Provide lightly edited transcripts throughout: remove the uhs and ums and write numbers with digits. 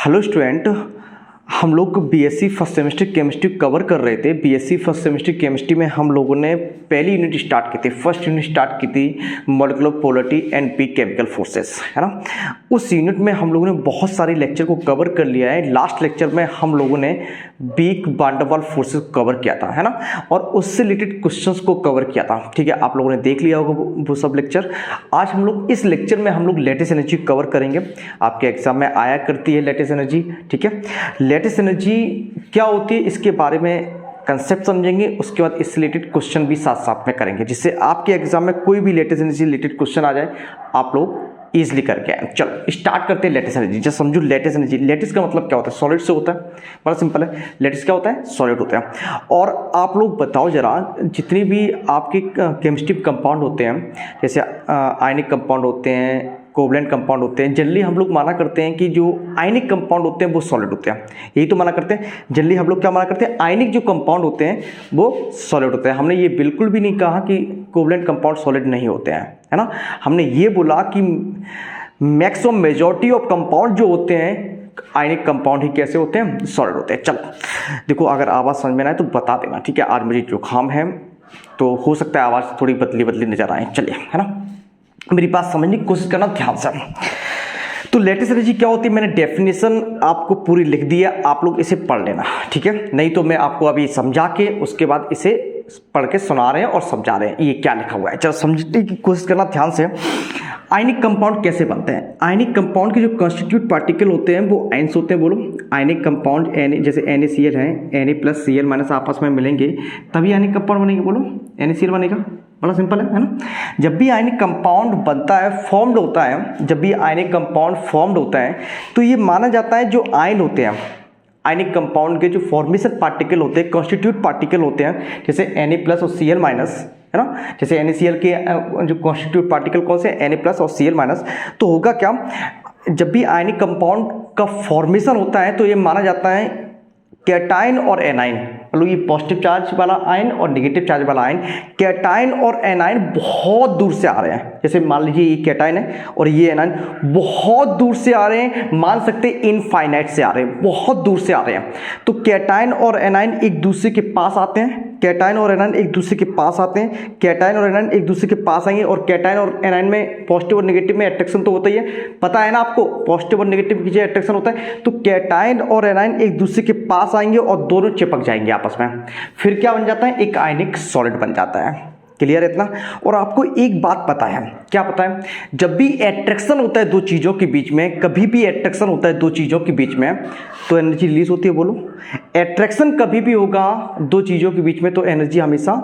Hello student, हम लोग BSc first semester chemistry cover कर रहे थे। बीएससी फर्स्ट सेमेस्टर केमिस्ट्री में हम लोगों ने पहली यूनिट स्टार्ट की थी, फर्स्ट यूनिट स्टार्ट की थी molecular polarity and P chemical forces, है ना। उस यूनिट में हम लोगों ने बहुत सारे लेक्चर को कवर कर लिया है। लास्ट लेक्चर में हम लोगों ने वीक वान डेर वाल फोर्सेस को कवर किया था, है ना, और उससे रिलेटेड क्वेश्चंस को कवर किया था। ठीक है, आप लोगों ने देख लिया होगा वो सब लेक्चर। आज हम लोग इस लेक्चर में हम लोग लेटेस्ट एनर्जी कवर करेंगे। आपके एग्जाम में आया करती है लेटेस्ट एनर्जी। ठीक है, लेटेस्ट एनर्जी क्या होती है इसके बारे में कंसेप्ट समझेंगे, उसके बाद इससे रिलेटेड क्वेश्चन भी साथ साथ में करेंगे, जिससे आपके एग्जाम में कोई भी लेटेस्ट एनर्जी रिलेटेड क्वेश्चन आ जाए आप लोग इजीली करके आए। चलो स्टार्ट करते हैं लेटेस्ट एनर्जी। जस्ट समझो लेटेस्ट एनर्जी, लेटेस्ट का मतलब क्या होता है? सॉलिड से होता है, बड़ा सिंपल है। लेटेस्ट क्या होता है? सॉलिड होता है। और आप लोग बताओ जरा, जितनी भी आपके केमिस्ट्री कंपाउंड होते हैं, जैसे आयनिक कंपाउंड होते हैं, कोवलेंट कंपाउंड होते हैं, जनरली हम लोग माना करते हैं कि जो आयनिक कंपाउंड होते हैं वो सॉलिड होते हैं। यही तो माना करते हैं जनरली हम लोग। क्या माना करते हैं? आयनिक जो कंपाउंड होते हैं वो सॉलिड होते हैं। हमने ये बिल्कुल भी नहीं कहा कि कोवलेंट कंपाउंड सॉलिड नहीं होते हैं, है ना। हमने ये बोला कि मैक्सिमम मेजॉरिटी ऑफ कंपाउंड जो होते हैं आयनिक कंपाउंड ही कैसे होते हैं? सॉलिड होते हैं। चलो देखो, अगर आवाज़ समझ में ना आए तो बता देना, ठीक है। आज मुझे जुकाम है तो हो सकता है आवाज़ थोड़ी बदली बदली नजर आए, चलिए, है ना। मेरी बात समझने की कोशिश करना ध्यान से। तो लेटेस्ट एनर्जी क्या होती है, मैंने डेफिनेशन आपको पूरी लिख दी है, आप लोग इसे पढ़ लेना, ठीक है। नहीं तो मैं आपको अभी समझा के उसके बाद इसे पढ़ के सुना रहे हैं और समझा रहे हैं ये क्या लिखा हुआ है। चलो समझने की कोशिश करना ध्यान से। आयनिक कंपाउंड कैसे बनते हैं? आयनिक कंपाउंड के जो कॉन्स्टिट्यूट पार्टिकल होते हैं वो आयंस होते हैं। बोलो, आयनिक कंपाउंड जैसे NaCl है, Na+Cl- आपस में मिलेंगे तभी आयनिक कंपाउंड बनेंगे। बोलो, NaCl बनेगा। बड़ा सिंपल है ना। जब भी आयनिक कंपाउंड बनता है, फॉर्म्ड होता है, जब भी आयनिक कंपाउंड फॉर्म्ड होता है तो ये माना जाता है जो आयन होते हैं, आयनिक कंपाउंड के जो फॉर्मेशन पार्टिकल होते हैं, कॉन्स्टिट्यूट पार्टिकल होते हैं, जैसे Na+ और Cl-, है ना। जैसे NaCl के जो कॉन्स्टिट्यूट पार्टिकल कौन से? Na+ और Cl-। तो होगा क्या, जब भी आयनिक कंपाउंड का फॉर्मेशन होता है तो ये माना जाता है कैटायन और एनाइन, मतलब ये पॉजिटिव चार्ज वाला आयन और नेगेटिव चार्ज वाला आयन, कैटायन और एनाइन बहुत दूर से आ रहे हैं। जैसे मान लीजिए ये कैटायन है और ये एनाइन बहुत दूर से आ रहे हैं, मान सकते हैं इनफाइनाइट से आ रहे हैं, बहुत दूर से आ रहे हैं। तो कैटायन और एनाइन एक दूसरे के पास आते हैं, कैटायन और एनाइन एक दूसरे के पास आते हैं, कैटायन और एनाइन एक दूसरे के पास आएंगे। और कैटायन और एनाइन में पॉजिटिव और नेगेटिव में अट्रैक्शन तो होता ही है, पता है ना आपको, पॉजिटिव और नेगेटिव की अट्रैक्शन होता है। तो कैटायन और एनाइन एक दूसरे के पास आएंगे और दोनों चिपक जाएंगे आपस में, फिर क्या बन जाता है? एक आयनिक सॉलिड बन जाता है। क्लियर है इतना? और आपको एक बात पता है, क्या पता है? जब भी एट्रैक्शन होता है दो चीजों के बीच में, कभी भी एट्रैक्शन होता है दो चीजों के बीच में तो एनर्जी रिलीज होती है। बोलो, एट्रैक्शन कभी भी होगा दो चीजों के बीच में तो एनर्जी हमेशा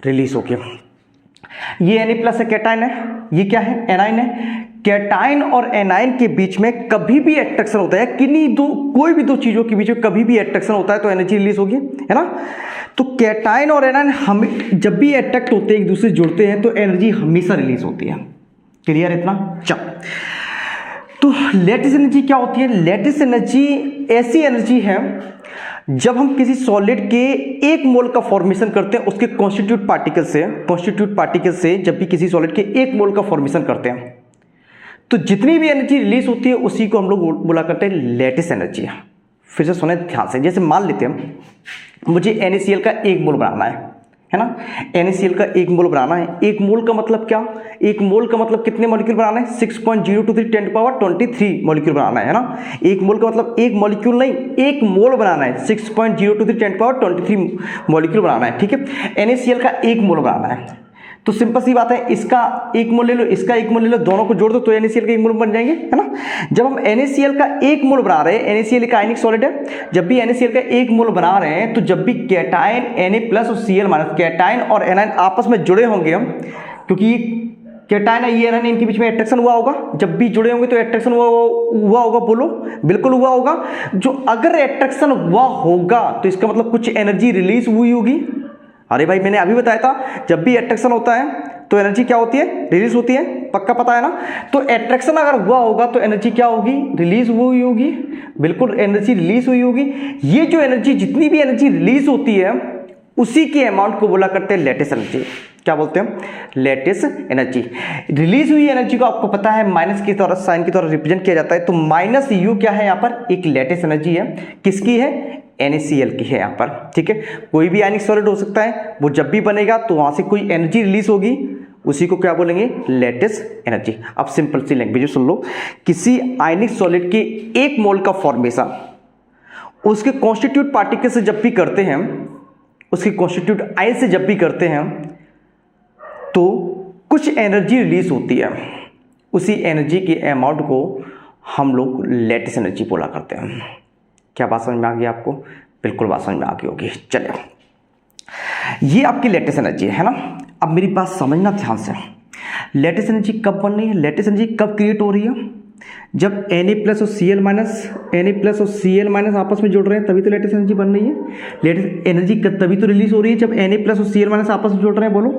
रिलीज होगी। ये Na+ है, कैटायन है, ये क्या है? एनाइन है। कैटायन और एनाइन के बीच में कभी भी एट्रैक्शन होता है, किन्हीं दो, कोई भी दो चीजों के बीच में कभी भी एट्रैक्शन होता है तो एनर्जी रिलीज होगी, है ना। तो कैटायन और एनाइन हम जब भी अट्रैक्ट होते हैं, एक दूसरे से जुड़ते हैं तो एनर्जी हमेशा रिलीज होती है। क्लियर इतना? चलो, तो लेटेस्ट एनर्जी क्या होती है? लेटेस्ट एनर्जी ऐसी एनर्जी है जब हम किसी सॉलिड के 1 मोल का फॉर्मेशन करते हैं, उसके कॉन्स्टिट्यूट पार्टिकल से जब भी किसी सॉलिड के 1 मोल का फॉर्मेशन करते हैं तो जितनी भी एनर्जी रिलीज होती है उसी को हम लोग बोला करते हैं लेटेस्ट एनर्जी। फिर से सुने ध्यान से। जैसे मान लेते हैं मुझे NaCl का 1 मोल बनाना है ना। NaCl का 1 मोल बनाना है। 1 मोल का मतलब क्या? 1 मोल का मतलब कितने मॉलिक्यूल बनाना है? 6.023 10⁻23 मॉलिक्यूल बनाना है ना। 1 मोल का मतलब एक मॉलिक्यूल नहीं, 1 मोल बनाना है, 6.023 10⁻23 मॉलिक्यूल बनाना है, ठीक है। NaCl का 1 मोल बनाना है तो सिंपल सी बात है, इसका 1 मोल ले लो, इसका 1 मोल ले लो, दोनों को जोड़ दो तो NaCl का 1 मोल बन जाएंगे, है ना। जब हम NaCl का 1 मोल बना रहे हैं, NaCl एक आयनिक सॉलिड है, जब भी NaCl का 1 मोल बना रहे हैं तो जब भी कैटायन Na+ और Cl-, कैटायन और एनाइन आपस में जुड़े होंगे हम, क्योंकि कैटायन है ये एनाइन, इनके बीच में अट्रैक्शन हुआ होगा, जब भी जुड़े होंगे तो अट्रैक्शन हुआ होगा। बोलो, बिल्कुल हुआ होगा। जो अगर अट्रैक्शन हुआ होगा तो इसका मतलब कुछ एनर्जी रिलीज हुई होगी। अरे भाई, मैंने अभी बताया था जब भी अट्रैक्शन होता है तो एनर्जी क्या होती है? रिलीज होती है, पक्का पता है ना। तो अट्रैक्शन अगर हुआ होगा तो एनर्जी क्या होगी? रिलीज हुई होगी। बिल्कुल, एनर्जी रिलीज हुई होगी। ये जो एनर्जी, जितनी भी एनर्जी रिलीज होती है उसी के अमाउंट को बोला करते हैं लेटेस्ट एनर्जी। क्या बोलते हैं, लेटिस एनर्जी। रिलीज हुई एनर्जी को आपको पता है माइनस की तरह साइन की तरह रिप्रेजेंट किया जाता है, तो माइनस यू क्या है यहाँ पर, एक लेटिस एनर्जी है, किसकी है, NaCl की है यहाँ पर, ठीक है। कोई भी आयनिक सॉलिड हो सकता है, वो जब भी बनेगा तो वहां से कोई एनर्जी रिलीज होगी, उसी को क्या बोलेंगे, लेटिस एनर्जी। अब सिंपल सी लैंग्वेज सुन लो, किसी आयनिक सॉलिड के 1 मोल का फॉर्मेशन उसके कॉन्स्टिट्यूट पार्टिकल से जब भी करते हैं, उसकी कॉन्स्टिट्यूट आयन से जब भी करते हैं, तो कुछ एनर्जी रिलीज होती है, उसी एनर्जी के अमाउंट को हम लोग लेटिस एनर्जी बोला करते हैं। क्या बात समझ में आ गई आपको, बिल्कुल बात समझ में आ गई होगी। चलिए, ये आपकी लेटिस एनर्जी है ना। अब मेरी बात समझना ध्यान से, लेटिस एनर्जी कब बन रही है, लेटिस एनर्जी कब क्रिएट हो रही है, जब Na प्लस और Cl माइनस आपस में जुड़ रहे हैं, तभी तो लेटिस एनर्जी बन रही है। लेटिस एनर्जी तभी तो रिलीज हो रही है जब Na प्लस और Cl माइनस आपस में जुड़ रहे हैं, बोलो,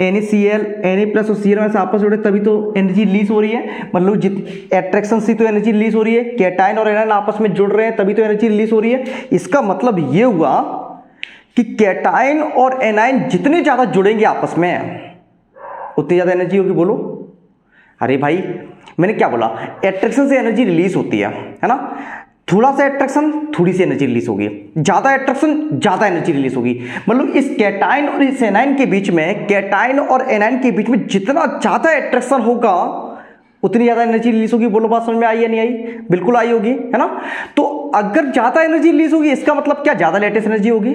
Na प्लस और Cl माइनस आपस में जुड़े तभी तो एनर्जी रिलीज हो रही है। मतलब एट्रैक्शन से तो एनर्जी रिलीज हो रही है, कैटायन और एनायन आपस में जुड़ रहे हैं तभी तो एनर्जी रिलीज हो रही है। इसका मतलब ये हुआ कि कैटायन और एनायन जितने ज्यादा जुड़ेंगे आपस में, उतनी ज्यादा एनर्जी होगी, बोलो। अरे भाई, मैंने क्या बोला, एट्रैक्शन से एनर्जी रिलीज होती है ना। थोड़ा सा एट्रैक्शन, थोड़ी सी एनर्जी रिलीज होगी, ज्यादा एट्रैक्शन, ज्यादा एनर्जी रिलीज होगी। मतलब इस कैटायन और इस एनायन के बीच में, कैटायन और एनायन के बीच में जितना ज्यादा एट्रैक्शन होगा, उतनी ज्यादा एनर्जी रिलीज होगी। बोलो, बात समझ में आई या नहीं आई, बिल्कुल आई होगी, है ना। तो अगर ज्यादा एनर्जी रिलीज होगी, इसका मतलब क्या, ज्यादा लेटेस्ट एनर्जी होगी।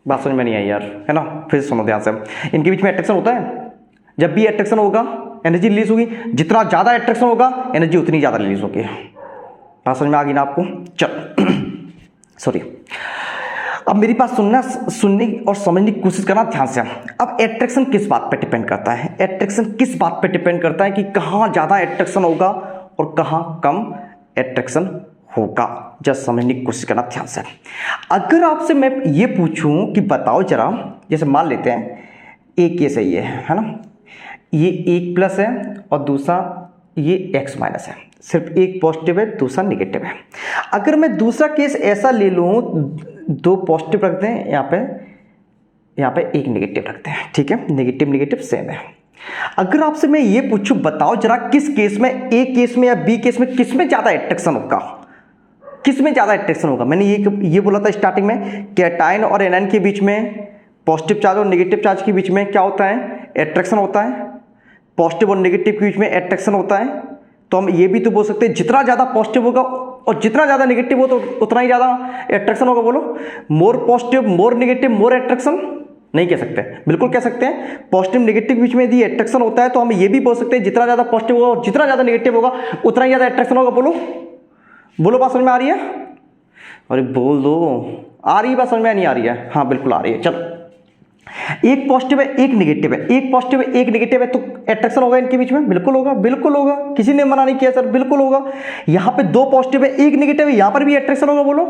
बात समझ में नहीं आई यार, है ना। फिर सुनो ध्यान से, इनके बीच में एट्रैक्शन होता है, जब भी एट्रैक्शन होगा एनर्जी रिलीज होगी, जितना ज्यादा एट्रैक्शन होगा एनर्जी उतनी ज्यादा रिलीज होगी। बात समझ में आ गई ना आपको। चल सॉरी, अब मेरी बात सुनने और समझने की कोशिश करना ध्यान से। अब एट्रैक्शन किस बात पे डिपेंड करता है, एट्रैक्शन किस बात पे डिपेंड करता है कि कहां ज्यादा एट्रैक्शन होगा और कहां कम एट्रैक्शन होगा। जस्ट समझने की कोशिश करना ध्यान से। अगर आपसे मैं ये पूछूं कि बताओ जरा, जैसे मान लेते हैं एक केस है ये, है ना, ये 1 प्लस है और दूसरा ये x माइनस है, सिर्फ एक पॉजिटिव है दूसरा नेगेटिव है। अगर मैं दूसरा केस ऐसा ले लूं, 2 पॉजिटिव रखते हैं यहाँ पे 1 नेगेटिव रखते हैं, ठीक है, नेगेटिव नेगेटिव सेम है। अगर आपसे मैं ये पूछूं बताओ जरा किस केस में, ए केस में या बी केस में, किस में ज्यादा एट्रैक्शन होगा, किस में ज्यादा एट्रैक्शन होगा। मैंने ये बोला था स्टार्टिंग में, कैटायन और एनायन के बीच में, पॉजिटिव चार्ज और नेगेटिव चार्ज के बीच में क्या होता है, एट्रैक्शन होता है। पॉजिटिव और नेगेटिव के बीच में एट्रैक्शन होता है। तो हम ये भी तो बोल सकते हैं जितना ज्यादा पॉजिटिव होगा और जितना ज्यादा नेगेटिव हो तो उतना ही ज्यादा एट्रैक्शन होगा। बोलो, मोर पॉजिटिव मोर नेगेटिव मोर एट्रैक्शन, नहीं कह सकते, बिल्कुल कह सकते हैं। पॉजिटिव नेगेटिव के बीच में यदि एट्रैक्शन होता है तो हम ये भी बोल सकते हैं जितना ज्यादा पॉजिटिव होगा और जितना ज्यादा नेगेटिव होगा उतना ही ज्यादा एट्रैक्शन होगा। बोलो बोलो, बात समझ में आ रही है, अरे बोल दो, आ रही है बात समझ में, नहीं आ रही है, हाँ बिल्कुल आ रही है। चलो, एक पॉजिटिव है एक नेगेटिव है, एक पॉजिटिव है एक नेगेटिव है, तो एट्रैक्शन होगा इनके बीच में, बिल्कुल होगा, बिल्कुल होगा, किसी ने मना नहीं किया सर, बिल्कुल होगा। यहां पे 2 पॉजिटिव है एक नेगेटिव है, यहां पर भी एट्रैक्शन होगा। बोलो,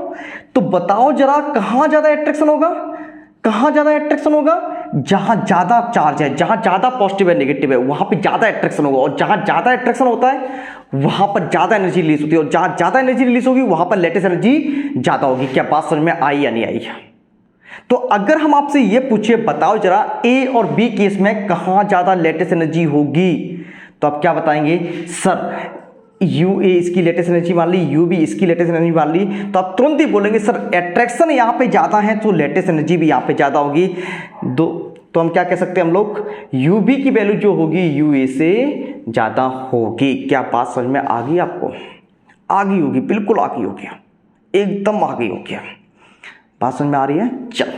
तो बताओ जरा कहां ज्यादा एट्रैक्शन होगा, कहां ज्यादा एट्रैक्शन होगा, जहां ज्यादा चार्ज है, जहां ज्यादा पॉजिटिव है नेगेटिव है, वहां पे ज्यादा एट्रैक्शन होगा। और जहां ज्यादा एट्रैक्शन होता है वहां पर ज्यादा एनर्जी रिलीज होती है, और जहां ज्यादा एनर्जी रिलीज होगी वहां पर लेटेस्ट एनर्जी ज्यादा होगी। क्या बात समझ में आई या नहीं आई। तो अगर हम आपसे ये पूछे बताओ जरा ए और बी केस में कहां ज्यादा लेटेस्ट एनर्जी होगी, तो आप क्या बताएंगे, सर यू ए इसकी लेटेस्ट एनर्जी मान ली, यू बी इसकी लेटेस्ट एनर्जी मान ली, तो आप तुरंत ही बोलेंगे सर एट्रैक्शन यहां पे ज्यादा है तो लेटेस्ट एनर्जी भी यहां पे ज्यादा होगी। तो हम क्या कह सकते हैं, हम लोग यू बी की वैल्यू जो होगी यू ए से ज्यादा होगी। क्या बात समझ में आ गई आपको, आ गई होगी, बिल्कुल आ गई होगी, एकदम आ गई होगी। बात समझ में आ रही है। चलो,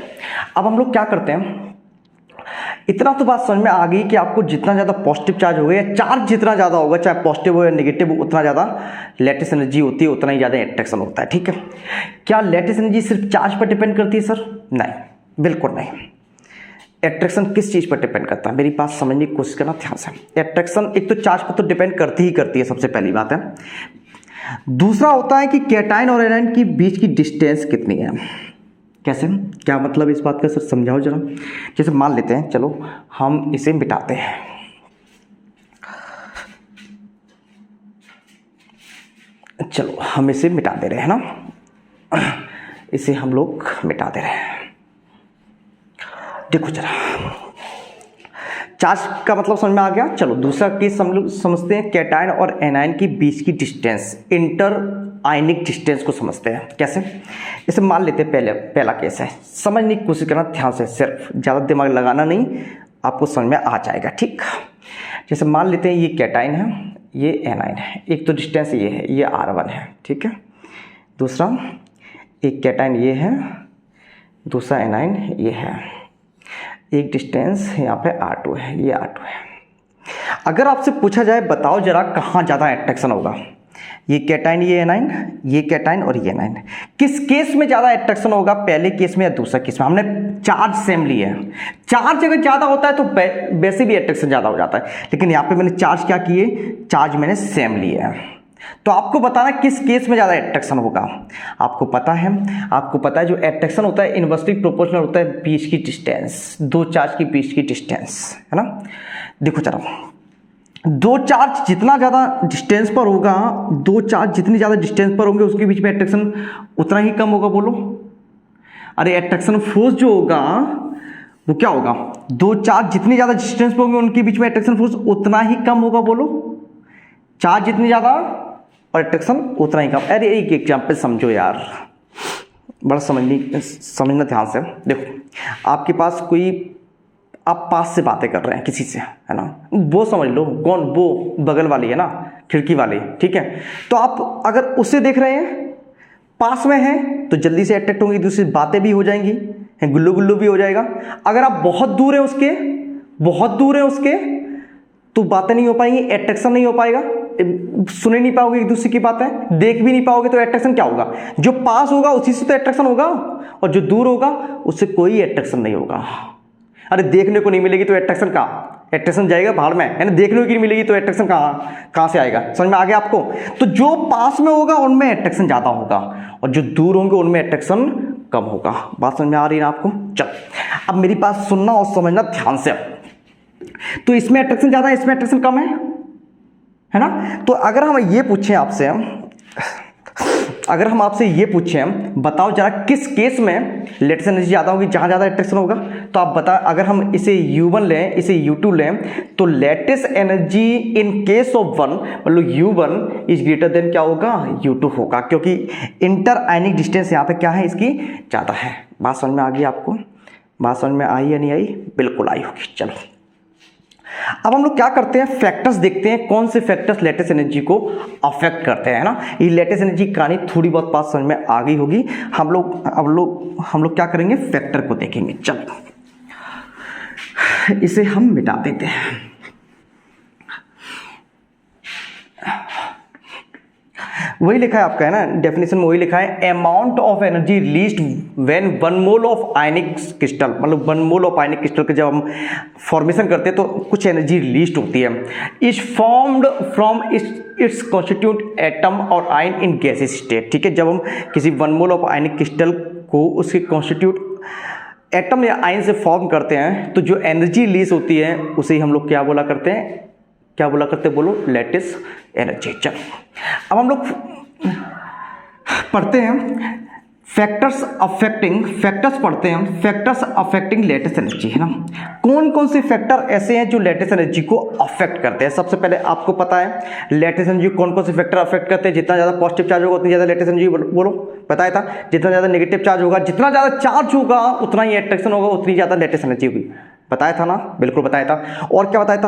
अब हम लोग क्या करते हैं, इतना तो बात समझ में आ गई कि आपको जितना ज्यादा पॉजिटिव चार्ज होगा या चार्ज जितना ज्यादा होगा, चाहे पॉजिटिव हो या नेगेटिव हो, उतना ज्यादा लेटेस्ट एनर्जी होती है, उतना ही ज्यादा एट्रैक्शन होता है, ठीक है। क्या लेटेस्ट एनर्जी सिर्फ चार्ज पर डिपेंड करती है सर, नहीं, बिल्कुल नहीं। एट्रैक्शन किस चीज पर डिपेंड करता है, मेरी बात समझने की कोशिश करना ध्यान से। एट्रैक्शन एक तो चार्ज पर तो डिपेंड करती ही करती है, सबसे पहली बात है। दूसरा होता है कि कैटायन और एनायन के बीच की डिस्टेंस कितनी है। कैसे, क्या मतलब इस बात का सर, समझाओ जरा। जैसे मान लेते हैं, चलो हम इसे मिटाते हैं, चलो हम इसे मिटा दे रहे हैं ना, इसे हम लोग मिटा दे रहे हैं। देखो जरा, चार्ज का मतलब समझ में आ गया। चलो दूसरा केस हम लोग समझते हैं, कैटायन और एनायन के बीच की डिस्टेंस, इंटर आयनिक डिस्टेंस को समझते हैं। कैसे, इसे मान लेते हैं पहला केस है, समझने की कोशिश करना ध्यान से, सिर्फ ज़्यादा दिमाग लगाना नहीं, आपको समझ में आ जाएगा। ठीक, जैसे मान लेते हैं ये कैटायन है, ये एनायन है, एक तो डिस्टेंस ये है, ये R1 है। ठीक है, दूसरा एक कैटायन ये है, दूसरा एनायन ये है, एक डिस्टेंस यहाँ पे R2 है, ये R2 है। अगर आपसे पूछा जाए बताओ जरा कहाँ ज़्यादा अट्रैक्शन होगा, ये कैटायन ये एनायन, ये कैटायन और ये एनायन, किस केस में ज़्यादा अट्रैक्शन होगा, पहले केस में या दूसरा केस में? हमने चार्ज सेम लिए हैं, चार्ज अगर ज़्यादा होता है तो वैसे भी अट्रैक्शन ज़्यादा हो जाता है, लेकिन यहाँ पे मैंने चार्ज क्या किए, चार्ज मैंने सेम लिए हैं। तो आपको बताना किस केस में ज़्यादा अट्रैक्शन होगा। आपको पता है जो अट्रैक्शन होता है इनवर्सली प्रोपोर्शनल होता है बीच की डिस्टेंस, दो चार्ज के बीच की डिस्टेंस, है ना। देखो चलो, दो चार्ज जितना ज़्यादा डिस्टेंस पर होगा, दो चार्ज जितनी ज़्यादा डिस्टेंस पर होंगे उसके बीच में अट्रैक्शन उतना ही कम होगा। बोलो, अरे अट्रैक्शन फोर्स जो होगा वो क्या होगा, दो चार्ज जितनी ज़्यादा डिस्टेंस पर होंगे उनके बीच में अट्रैक्शन फोर्स उतना ही कम होगा। बोलो, चार्ज जितनी ज़्यादा और अट्रैक्शन उतना ही कम। अरे एक एग्जाम्पल समझो यार, बड़ा समझना ध्यान से। देखो आपके पास कोई, आप पास से बातें कर रहे हैं किसी से, है ना, वो समझ लो कौन, वो बगल वाली है ना, खिड़की वाली, ठीक है। तो आप अगर उसे देख रहे हैं, पास में है, तो जल्दी से अट्रैक्ट होंगी, दूसरी बातें भी हो जाएंगी, गुल्लू गुल्लू भी हो जाएगा। अगर आप बहुत दूर है उसके तो बातें नहीं हो पाएंगी, अट्रैक्शन नहीं हो पाएगा, सुने नहीं पाओगे एक दूसरे की बातें, देख भी नहीं पाओगे, तो अट्रैक्शन क्या होगा, जो पास होगा उसी से तो अट्रैक्शन होगा, और जो दूर होगा उससे कोई अट्रैक्शन नहीं होगा। अरे देखने को नहीं मिलेगी तो अट्रैक्शन कहाँ, अट्रैक्शन जाएगा बाहर में, है ना, देखने को नहीं मिलेगी तो अट्रैक्शन कहाँ से आएगा, समझ में आ गया आपको। तो जो पास में होगा उनमें अट्रैक्शन ज़्यादा होगा, और जो दूर होंगे उनमें अट्रैक्शन कम होगा। बात समझ में आ रही है ना आपको। चल अब मेरी बात सुनना और समझना ध्यान से। तो इसमें अट्रैक्शन ज़्यादा है, इसमें अट्रैक्शन कम है ना। तो अगर हम ये पूछें आपसे, बताओ जरा किस केस में लेटेस्ट एनर्जी ज़्यादा होगी, जहाँ ज़्यादा अट्रैक्शन होगा, तो आप बता। अगर हम इसे U1 लें, इसे U2 लें, तो latest energy in case of one, मतलब U1 इज ग्रेटर देन क्या होगा, U2 होगा, क्योंकि इंटर आयनिक डिस्टेंस यहाँ पे क्या है, इसकी ज़्यादा है। बात समझ में आ गई आपको, बात समझ में आई या नहीं आई, बिल्कुल आई होगी। चलो अब हम लोग क्या करते हैं, फैक्टर्स देखते हैं, कौन से फैक्टर्स लेटेस्ट एनर्जी को अफेक्ट करते हैं ना। ये लेटेस्ट एनर्जी कहानी थोड़ी बहुत बात समझ में आ गई होगी। हम लोग क्या करेंगे, फैक्टर को देखेंगे। चलो इसे हम मिटा देते हैं। वही लिखा है आपका, है ना, डेफिनेशन में वही लिखा है, amount of energy released when 1 mole of ionic crystal, मतलब 1 मोल ऑफ आयनिक क्रिस्टल के जब हम फॉर्मेशन करते हैं तो कुछ एनर्जी रिलीज होती है, is formed from its constitute atom और आयन इन गैसियस स्टेट। ठीक है, जब हम किसी 1 मोल ऑफ आयनिक क्रिस्टल को उसके कॉन्स्टिट्यूट एटम या आयन से फॉर्म करते हैं, तो जो एनर्जी रिलीज होती है उसे हम लोग क्या बोला करते हैं, बोलो, लेटेस्ट एनर्जी। चलो अब हम लोग पढ़ते हैं फैक्टर्स अफेक्टिंग लेटेस्ट एनर्जी, है ना। कौन कौन से फैक्टर ऐसे हैं जो लेटेस्ट एनर्जी को अफेक्ट करते हैं। सबसे पहले आपको पता है लेटेस्ट एनर्जी कौन कौन से फैक्टर अफेक्ट करते हैं, जितना ज़्यादा पॉजिटिव चार्ज होगा उतनी ज़्यादा लेटेस्ट एनर्जी, बोलो, बताया था। जितना ज़्यादा नेगेटिव चार्ज होगा, जितना ज़्यादा चार्ज होगा उतना ही अट्रैक्शन होगा, उतनी ज़्यादा लेटेस्ट एनर्जी होगी, बताया था ना, बिल्कुल बताया था। और क्या बताया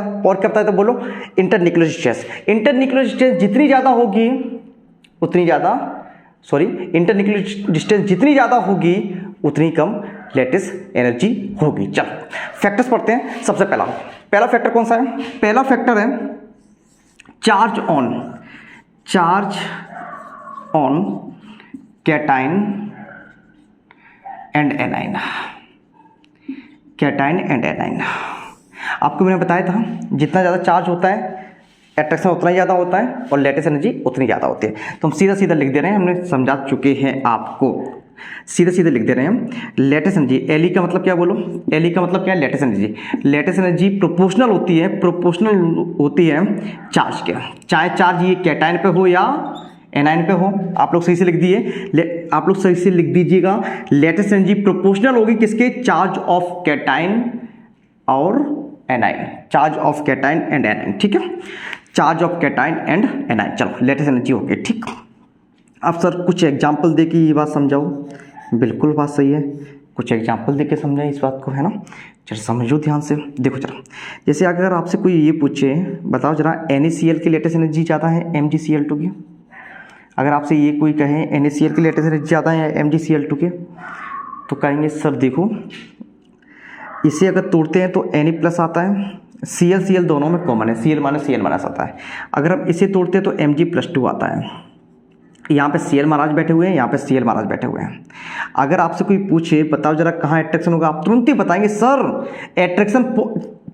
था, बोलो, इंटरन्यूक्लियर डिस्टेंस जितनी ज़्यादा होगी उतनी ज़्यादा, इंटरन्यूक्लियर डिस्टेंस जितनी ज़्यादा होगी उतनी कम लेटेस्ट एनर्जी होगी। चलो फैक्टर्स पढ़ते हैं। सबसे पहला फैक्टर कौन सा है, पहला फैक्टर है charge on cation and anion. आपको मैंने बताया था जितना ज़्यादा चार्ज होता है अट्रैक्शन उतना ही ज़्यादा होता है और लेटेस्ट एनर्जी उतनी ज़्यादा होती है। तो हम सीधा लिख दे रहे हैं, हमने समझा चुके हैं आपको, सीधा लिख दे रहे हैं। लेटेस्ट एनर्जी, एल का मतलब क्या, बोलो, एल का मतलब क्या है, लेटेस्ट एनर्जी प्रोपोर्शनल होती है चार्ज के, चाहे चार्ज ये कैटायन पे हो या एनायन पे हो। आप लोग सही से लिख दीजिएगा, लेटेस्ट एनर्जी प्रोपोर्शनल होगी किसके, चार्ज ऑफ कैटायन और A9, charge of cation and A9, ठीक है, charge of cation and A9. चलो लेटेस्ट एनर्जी हो गई, ठीक। अब सर कुछ एग्जाम्पल दे के ये बात समझाओ, बिल्कुल बात सही है, कुछ एग्जाम्पल दे के समझाएं इस बात को, है ना। चलो समझो ध्यान से, देखो जरा, जैसे अगर आपसे कोई ये पूछे बताओ जरा NaCl की लेटेस्ट एनर्जी ज़्यादा है Mgcl2 की, अगर आपसे ये कोई कहे NaCl की लेटेस्ट एनर्जी ज़्यादा है Mgcl2 के, तो कहेंगे सर देखो इसे अगर तोड़ते हैं तो Na प्लस आता है, Cl दोनों में कॉमन है, Cl माइनस Cl माइनस आता है। अगर हम इसे तोड़ते हैं तो Mg+2 आता है। यहाँ पे Cl महाराज बैठे हुए हैं, यहाँ पे Cl महाराज बैठे हुए हैं। अगर आपसे कोई पूछे बताओ जरा कहाँ एट्रैक्शन होगा, आप तुरंत ही बताएंगे सर एट्रैक्शन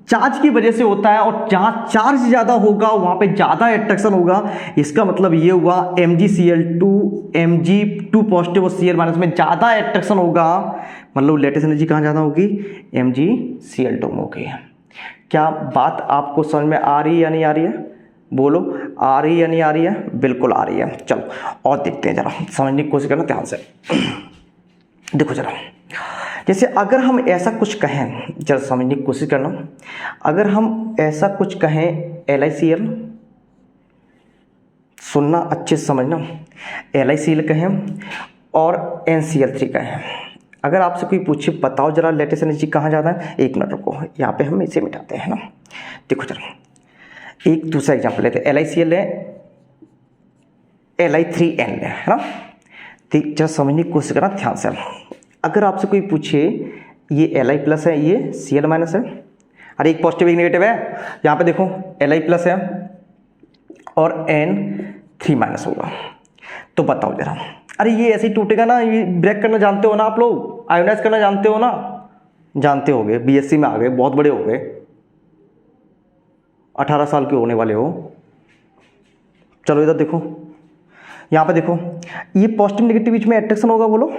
चार्ज की वजह से होता है, और जहाँ चार्ज ज़्यादा होगा वहाँ पे ज़्यादा एट्रैक्शन होगा। इसका मतलब ये हुआ MgCl2 Mg2 पॉजिटिव और Cl माइनस में ज़्यादा एट्रैक्शन होगा, मतलब लेटेस्ट एनर्जी कहाँ ज़्यादा होगी, Mgcl2 में होगी। क्या बात आपको समझ में आ रही है या नहीं आ रही है, बोलो आ रही है या नहीं आ रही है, बिल्कुल आ रही है। चलो और देखते हैं जरा, समझने की कोशिश करना ध्यान से। देखो जरा, जैसे अगर हम ऐसा कुछ कहें, जरा समझने की कोशिश करना, अगर हम ऐसा कुछ कहें LiCl, सुनना अच्छे से समझना, LiCl कहें और NCl3 कहें, अगर आपसे कोई पूछे बताओ जरा लेटेस्ट एनर्जी कहाँ ज़्यादा है, एक मिनट रुको, यहाँ पे हम इसे मिटाते हैं ना। देखो जरा एक दूसरा एग्जाम्पल लेते हैं, LiCl है, Li3N है ना, ठीक, जरा समझने की कोशिश करना ध्यान से। अगर आपसे कोई पूछे ये Li प्लस है, ये Cl माइनस है, अरे एक पॉजिटिव एक नेगेटिव है, यहाँ पे देखो Li प्लस है और N3 माइनस होगा, तो बताओ जरा, अरे ये ऐसे ही टूटेगा ना, ये ब्रेक करना जानते हो ना आप लोग, आयोनाइज करना जानते हो ना, जानते होगे, BSc में आ गए, बहुत बड़े हो गए, 18 साल के होने वाले हो। चलो इधर देखो, यहाँ पे देखो, ये पॉजिटिव नेगेटिव बीच में एट्रैक्शन होगा, बोलो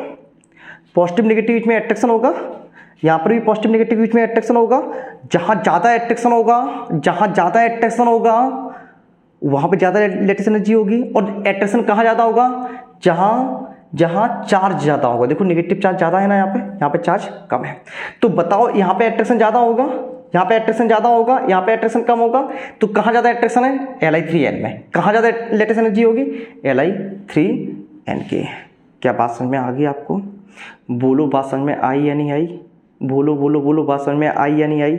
पॉजिटिव नेगेटिव बीच में एट्रैक्शन होगा, यहाँ पर भी पॉजिटिव नेगेटिव बीच में एट्रैक्शन होगा। जहाँ ज़्यादा एट्रैक्शन होगा, जहाँ ज़्यादा एट्रैक्शन होगा वहाँ पे ज़्यादा लेटेस्ट एनर्जी होगी, और एट्रैक्शन कहाँ ज़्यादा होगा, जहाँ चार्ज ज़्यादा होगा। देखो नेगेटिव चार्ज ज़्यादा है ना, यहाँ पे चार्ज कम है, तो बताओ यहाँ पे एट्रैक्शन ज़्यादा होगा, यहाँ पे एट्रैक्शन ज़्यादा होगा, यहाँ पे एट्रैक्शन कम होगा, तो कहाँ ज़्यादा एट्रैक्शन है, Li3N में। कहाँ ज़्यादा लेटेस्ट एनर्जी होगी, Li3N की। क्या बात समझ में आ गई आपको, बोलो बात समझ में आई या नहीं आई, बोलो बोलो बोलो, बात समझ में आई या नहीं आई,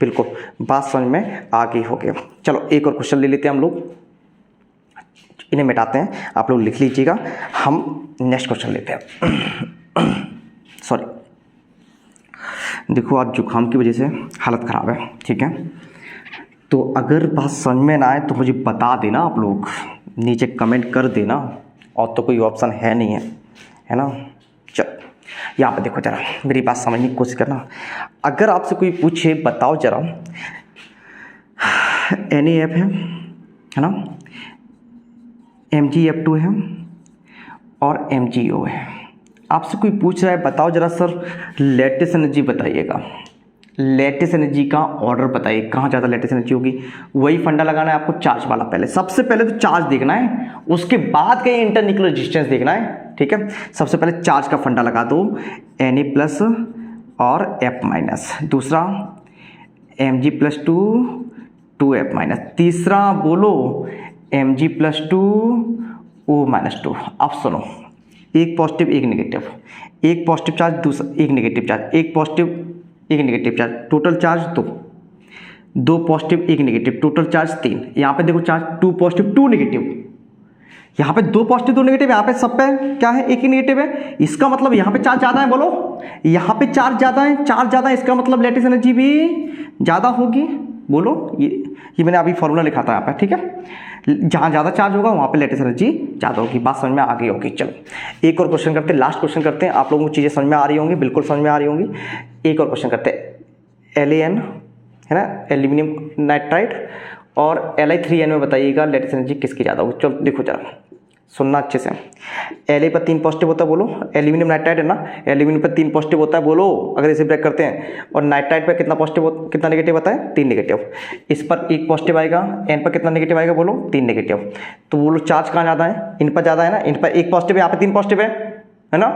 बिल्कुल बात समझ में आ गई हो गया। चलो एक और क्वेश्चन ले लेते हैं हम लोग, इन्हें मिटाते हैं, आप लोग लिख लीजिएगा, हम नेक्स्ट क्वेश्चन लेते हैं। सॉरी, देखो आज जुकाम की वजह से हालत ख़राब है, ठीक है, तो अगर बात समझ में ना आए तो मुझे बता देना, आप लोग नीचे कमेंट कर देना, और तो कोई ऑप्शन है नहीं है ना। चलो यहाँ पे देखो जरा, मेरी बात समझने की कोशिश करना, अगर आपसे कोई पूछे बताओ जरा NaF है ना, MgF2 है और MgO है, आपसे कोई पूछ रहा है बताओ जरा सर लेटेस्ट एनर्जी बताइएगा, लेटेस्ट एनर्जी का ऑर्डर बताइए, कहाँ ज़्यादा लेटेस्ट एनर्जी होगी। वही फंडा लगाना है आपको, चार्ज वाला। पहले सबसे पहले तो चार्ज देखना है, उसके बाद कहीं इंटरन्यूक्लियर रेजिस्टेंस देखना है, ठीक है। सबसे पहले चार्ज का फंडा लगा दो, Na प्लस और F माइनस, दूसरा Mg+2 2F माइनस, तीसरा बोलो Mg+2 O-2। अब सुनो, एक पॉजिटिव एक नेगेटिव, एक पॉजिटिव चार्ज दूसरा एक नेगेटिव चार्ज, एक पॉजिटिव एक नेगेटिव चार्ज, टोटल चार्ज दो पॉजिटिव एक नेगेटिव, टोटल चार्ज 3। यहाँ पे देखो चार्ज 2 पॉजिटिव 2 नेगेटिव, यहाँ पे 2 पॉजिटिव 2 नेगेटिव, यहाँ पे सब पे क्या है, एक ही नेगेटिव है। इसका मतलब यहाँ पे चार्ज ज़्यादा है, बोलो यहाँ पे चार्ज ज़्यादा है, चार्ज ज़्यादा है, इसका मतलब लेटेस्ट एनर्जी भी ज़्यादा होगी। बोलो ये मैंने अभी फॉर्मूला लिखा था यहाँ पे, ठीक है, जहाँ ज़्यादा चार्ज होगा वहाँ पे लेटेस्ट एनर्जी ज़्यादा होगी। बात समझ में आ गई होगी। चलो एक और क्वेश्चन करते हैं, लास्ट क्वेश्चन करते हैं, आप लोगों को चीज़ें समझ में आ रही होंगी, बिल्कुल समझ में आ रही होंगी। एक और क्वेश्चन करते हैं, LAN है ना, एल्यूमिनियम नाइट्राइड और Li3N में बताइएगा लेटेस्ट एनर्जी किसकी ज़्यादा होगी। चलो देखो जरा, सुनना अच्छे से। La पर 3 पॉजिटिव होता है, बोलो एल्यूमिनियम नाइट्राइड है ना, एल्यूमिनियम पर 3 पॉजिटिव होता है, बोलो अगर इसे ब्रेक करते हैं, और नाइट्राइड पर कितना पॉजिटिव कितना नेगेटिव होता है, 3 नेगेटिव। इस पर 1 पॉजिटिव आएगा, N पर कितना नेगेटिव आएगा, बोलो 3 नेगेटिव। तो बोलो चार्ज कहाँ ज़्यादा है, इन पर ज़्यादा है ना, इन पर 1 पॉजिटिव है, यहाँ पर 3 पॉजिटिव है ना,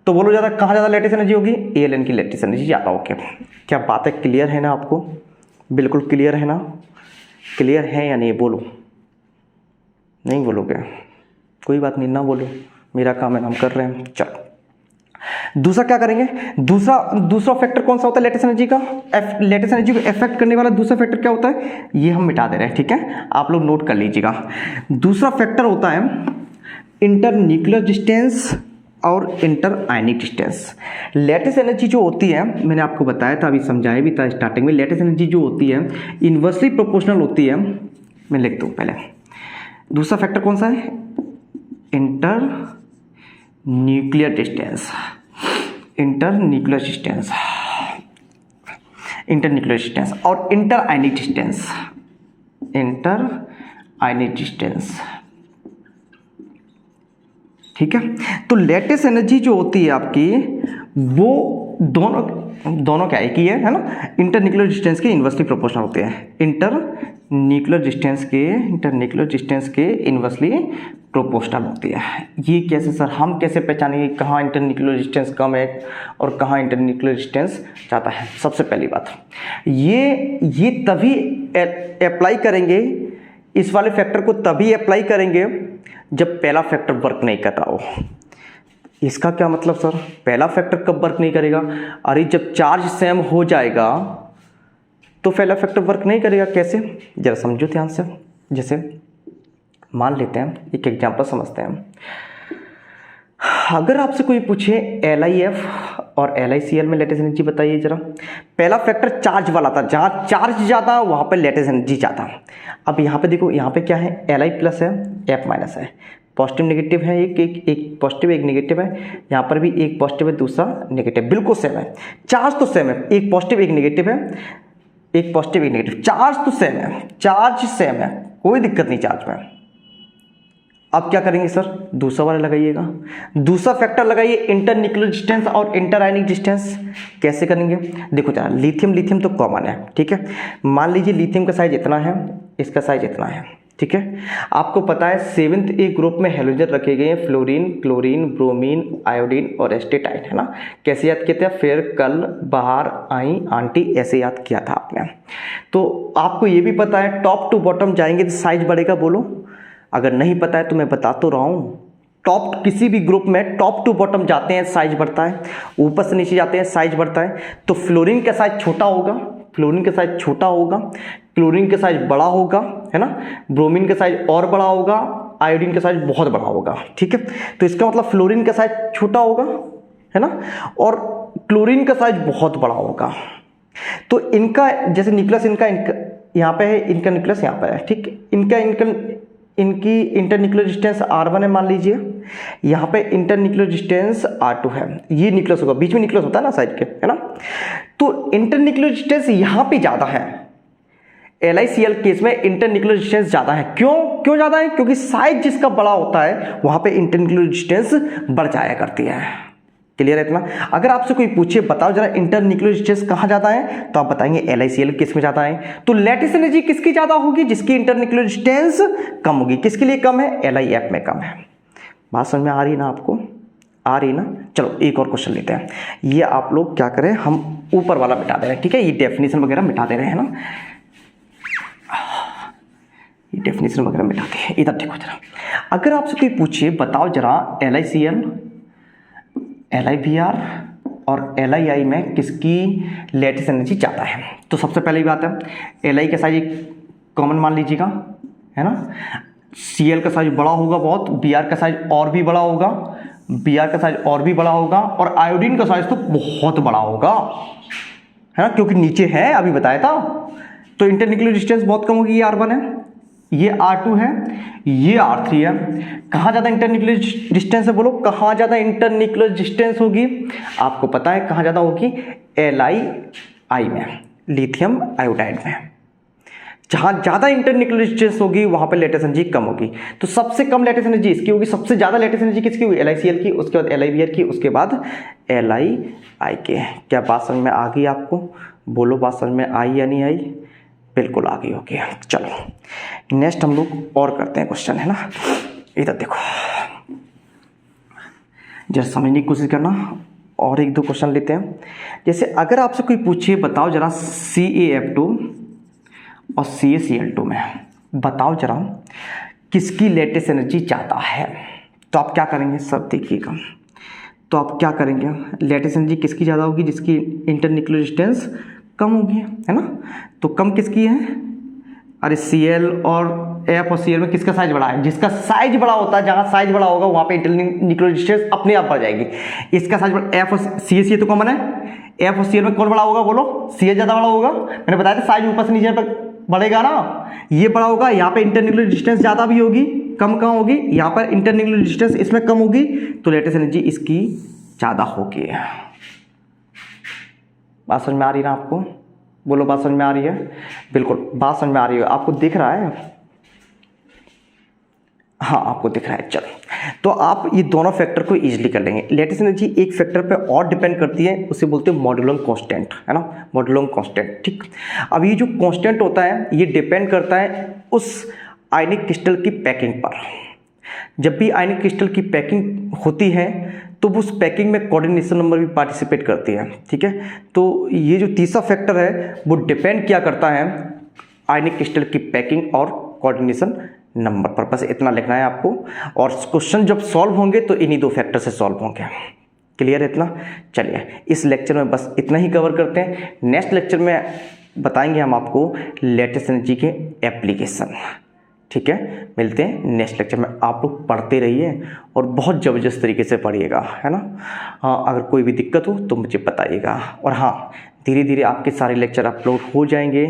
तो बोलो ज़्यादा कहाँ ज़्यादा लेटेस्ट एनर्जी होगी, ALN की लेटेस्ट एनर्जी ज़्यादा होगी। क्या बात है, क्लियर है ना आपको, बिल्कुल क्लियर है ना? क्लियर है या नहीं? बोलो, नहीं बोलोगे? कोई बात नहीं, ना बोलो, मेरा काम है, हम कर रहे हैं। चलो दूसरा क्या करेंगे? दूसरा फैक्टर कौन सा होता है लेटेस्ट एनर्जी का? लेटेस्ट एनर्जी को अफेक्ट करने वाला दूसरा फैक्टर क्या होता है? ये हम मिटा दे रहे हैं, ठीक है, आप लोग नोट कर लीजिएगा। दूसरा फैक्टर होता है इंटरन्यूक्लियर डिस्टेंस और इंटर आयनिक डिस्टेंस। लेटेस्ट एनर्जी जो होती है, मैंने आपको बताया था, अभी समझाया भी था स्टार्टिंग में, लेटेस्ट एनर्जी जो होती है इन्वर्सली प्रोपोर्शनल होती है। मैं लिख दूँ पहले, दूसरा फैक्टर कौन सा है? Inter nuclear distance, internuclear distance, internuclear distance और इंटर आयनिक डिस्टेंस, इंटर आयनिक डिस्टेंस, ठीक है। तो लेटेस्ट एनर्जी जो होती है आपकी, वो दोनों क्या एक ही है ना? इंटरन्यूक्लियर डिस्टेंस के इन्वर्सली प्रोपोर्शनल होते हैं। इंटरन्यूक्लियर डिस्टेंस के इन्वर्सली प्रोपोर्शनल होती है। ये कैसे सर, हम कैसे पहचानेंगे कहाँ इंटरन्यूक्लियर डिस्टेंस कम है और कहाँ इंटरन्यूक्लियर डिस्टेंस ज़्यादा है? सबसे पहली बात, ये तभी अप्लाई करेंगे, इस वाले फैक्टर को तभी अप्लाई करेंगे जब पहला फैक्टर वर्क नहीं कर रहा हो। इसका क्या मतलब सर? पहला फैक्टर कब वर्क नहीं करेगा? अरे जब चार्ज सेम हो जाएगा तो पहला फैक्टर वर्क नहीं करेगा। कैसे? जरा समझो ध्यान से। जैसे मान लेते हैं, एक एग्जांपल समझते हैं। अगर आपसे कोई पूछे LIF और LICL में लेटेस्ट एनर्जी बताइए जरा। पहला फैक्टर चार्ज वाला था, जहाँ चार्ज ज़्यादा वहाँ पे लेटेस्ट एनर्जी ज़्यादा। अब यहाँ पे देखो, यहाँ पे क्या है? Li प्लस है, F माइनस है, पॉजिटिव नेगेटिव है, एक पॉजिटिव एक नेगेटिव है, यहाँ पर भी एक पॉजिटिव है दूसरा नेगेटिव, बिल्कुल सेम है। चार्ज तो सेम है, एक पॉजिटिव एक नेगेटिव है, एक पॉजिटिव एक नेगेटिव, चार्ज तो सेम है, चार्ज सेम है, कोई दिक्कत नहीं चार्ज में। अब क्या करेंगे सर? दूसरा वाला लगाइएगा, दूसरा फैक्टर लगाइए इंटरन्यूक्लियर डिस्टेंस और इंटर आयनिक डिस्टेंस। कैसे करेंगे? देखो जरा, लिथियम तो कॉमन है, ठीक है। मान लीजिए लिथियम का साइज इतना है, इसका साइज इतना है, ठीक है। आपको पता है 7th A ग्रुप में हेलोजन रखे गए हैं, फ्लोरीन, क्लोरीन, ब्रोमीन, आयोडीन और एस्टेटाइन, है ना। कैसे याद किए थे? फिर कल बाहर आई आंटी, ऐसे याद किया था आपने। तो आपको ये भी पता है टॉप टू बॉटम जाएंगे तो साइज बढ़ेगा। बोलो, अगर नहीं पता है तो मैं बता तो रहा हूँ, टॉप किसी भी ग्रुप में टॉप टू बॉटम जाते हैं साइज बढ़ता है, ऊपर से नीचे जाते हैं साइज बढ़ता है। तो फ्लोरीन का साइज छोटा होगा, फ्लोरीन का साइज छोटा होगा, क्लोरीन का साइज बड़ा होगा, है ना, ब्रोमीन का साइज और बड़ा होगा, आयोडीन का साइज बहुत बड़ा होगा, ठीक है। तो इसका मतलब फ्लोरीन का साइज छोटा होगा, है ना, और क्लोरीन का साइज बहुत बड़ा होगा। तो इनका जैसे न्यूक्लियस इनका यहाँ पे है, इनका न्यूक्लियस यहाँ पे है, ठीक। इनकी इंटरन्यूक्लियर डिस्टेंस R1 है मान लीजिए, यहाँ पे इंटरन्यूक्लियर डिस्टेंस R2 है। ये न्यूक्लियस होगा, बीच में न्यूक्लियस होता है ना साइड के, है ना। तो इंटरन्यूक्लियर डिस्टेंस यहाँ पे ज़्यादा है, LICL केस में इंटरन्यूक्लियर डिस्टेंस ज़्यादा है। क्यों ज़्यादा है? क्योंकि साइज जिसका बड़ा होता है वहाँ पे इंटरन्यूक्लियर डिस्टेंस बढ़ जाया करती है। क्लियर है इतना? अगर आपसे कोई पूछे बताओ जरा इंटरन्यूक्लियर डिस्टेंस कहाँ ज़्यादा है, तो आप बताएंगे LICL केस में ज़्यादा है। तो लेटेस्ट एनर्जी किसकी ज़्यादा होगी? जिसकी इंटरन्यूक्लियर डिस्टेंस कम होगी। किसके लिए कम है? LIF में कम है। बात समझ में आ रही है ना आपको? आ रही ना? चलो एक और क्वेश्चन लेते हैं। ये आप लोग क्या करें, हम ऊपर वाला मिटा दे रहे हैं, ठीक है, ये डेफिनेशन वगैरह मिटा दे रहे हैं ना, ये डेफिनेशन वगैरह मिटाते हैं। इधर देखो जरा, अगर आपसे कोई पूछे बताओ जरा LICL, LIVR और LII में किसकी लेटेस्ट एनर्जी ज़्यादा है, तो सबसे पहली बात है LI का साइज कॉमन मान लीजिएगा, है ना। Cl का साइज बड़ा होगा बहुत, Br का साइज और भी बड़ा होगा, Br का साइज और भी बड़ा होगा, और आयोडीन का साइज तो बहुत बड़ा होगा, है ना, क्योंकि नीचे है, अभी बताया था। तो इंटरन्यूक्लियर डिस्टेंस बहुत कम होगी, ये R1 है, ये R2 है, ये R3 है। कहाँ ज़्यादा इंटरन्यूक्लियर डिस्टेंस है? बोलो कहाँ ज़्यादा इंटरन्यूक्लियर डिस्टेंस होगी? आपको पता है कहाँ ज़्यादा होगी? LII में, लिथियम आयोडाइड में। जहाँ ज़्यादा इंटरन्यूक्लियर डिस्टेंस होगी वहाँ पर लेटेस्ट एनर्जी कम होगी। तो सबसे कम लेटेस्ट एनर्जी इसकी होगी, सबसे ज़्यादा लेटेस्ट एनर्जी किसकी होगी? LICL की, उसके बाद LIVR की, उसके बाद LII के। क्या बात समझ में आ गई आपको? बोलो बात समझ में आई या नहीं आई? बिल्कुल आ गई होगी। चलो नेक्स्ट हम लोग और करते हैं क्वेश्चन, है ना। इधर देखो जरा समझने की कोशिश करना, और एक दो क्वेश्चन लेते हैं। जैसे अगर आपसे कोई पूछे बताओ जरा CaF2 और CaCl2 में बताओ जरा किसकी लेटेस्ट एनर्जी ज़्यादा है। तो आप क्या करेंगे सब देखिएगा, तो आप क्या करेंगे, लेटेस्ट एनर्जी किसकी ज़्यादा होगी, जिसकी इंटरन्यूक्लियर डिस्टेंस कम होगी, है ना। तो कम किसकी है, अरे Cl और F और Cl में किसका साइज बड़ा है, जिसका साइज बड़ा होता है, जहाँ साइज बड़ा होगा वहाँ पे इंटरन्यूक्लियर डिस्टेंस अपने आप बढ़ जाएगी। इसका साइज बड़ा, F और CaCl तो कॉमन है, F और Cl में कौन बड़ा होगा बोलो, Cl ज़्यादा बड़ा होगा। मैंने बताया था साइज ऊपर से नीचे तक बढ़ेगा ना, ये बड़ा होगा, यहाँ पे इंटरन्यूक्लियर डिस्टेंस ज़्यादा भी होगी, कम कहाँ होगी, यहाँ पर इंटरन्यूक्लियर डिस्टेंस इसमें कम होगी, तो लेटेस्ट एनर्जी इसकी ज़्यादा होगी। बात समझ में आ रही है ना आपको, बोलो बात समझ में आ रही है, बिल्कुल बात समझ में आ रही है, आपको दिख रहा है, हाँ आपको दिख रहा है। चलो तो आप ये दोनों फैक्टर को इजीली कर लेंगे। लेटेस्ट एनर्जी एक फैक्टर पे और डिपेंड करती है, उसे बोलते हैं मॉड्यूलम कांस्टेंट, है ना, मॉड्यूलम कांस्टेंट। ठीक, अब ये जो कांस्टेंट होता है ये डिपेंड करता है उस आयनिक क्रिस्टल की पैकिंग पर। जब भी आयनिक क्रिस्टल की पैकिंग होती है तो उस पैकिंग में कोऑर्डिनेशन नंबर भी पार्टिसिपेट करती है। ठीक है, तो ये जो तीसरा फैक्टर है वो डिपेंड क्या करता है आयनिक क्रिस्टल की पैकिंग और कोऑर्डिनेशन नंबर पर। बस इतना लिखना है आपको, और क्वेश्चन जब सॉल्व होंगे तो इन्हीं दो फैक्टर से सॉल्व होंगे। क्लियर है इतना। चलिए इस लेक्चर में बस इतना ही कवर करते हैं, नेक्स्ट लेक्चर में बताएंगे हम आपको लेटेस्ट एनर्जी के एप्लीकेशन। ठीक है, मिलते हैं नेक्स्ट लेक्चर में। आप लोग पढ़ते रहिए और बहुत ज़बरदस्त तरीके से पढ़िएगा, है ना। हाँ, अगर कोई भी दिक्कत हो तो मुझे बताइएगा। और हाँ, धीरे धीरे आपके सारे लेक्चर अपलोड हो जाएंगे।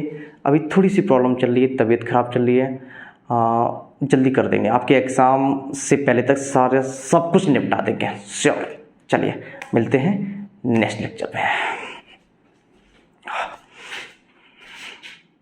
अभी थोड़ी सी प्रॉब्लम चल रही है, तबीयत ख़राब चल रही है, जल्दी कर देंगे, आपके एग्ज़ाम से पहले तक सारे सब कुछ निपटा देंगे श्योर। चलिए मिलते हैं नेक्स्ट लेक्चर में।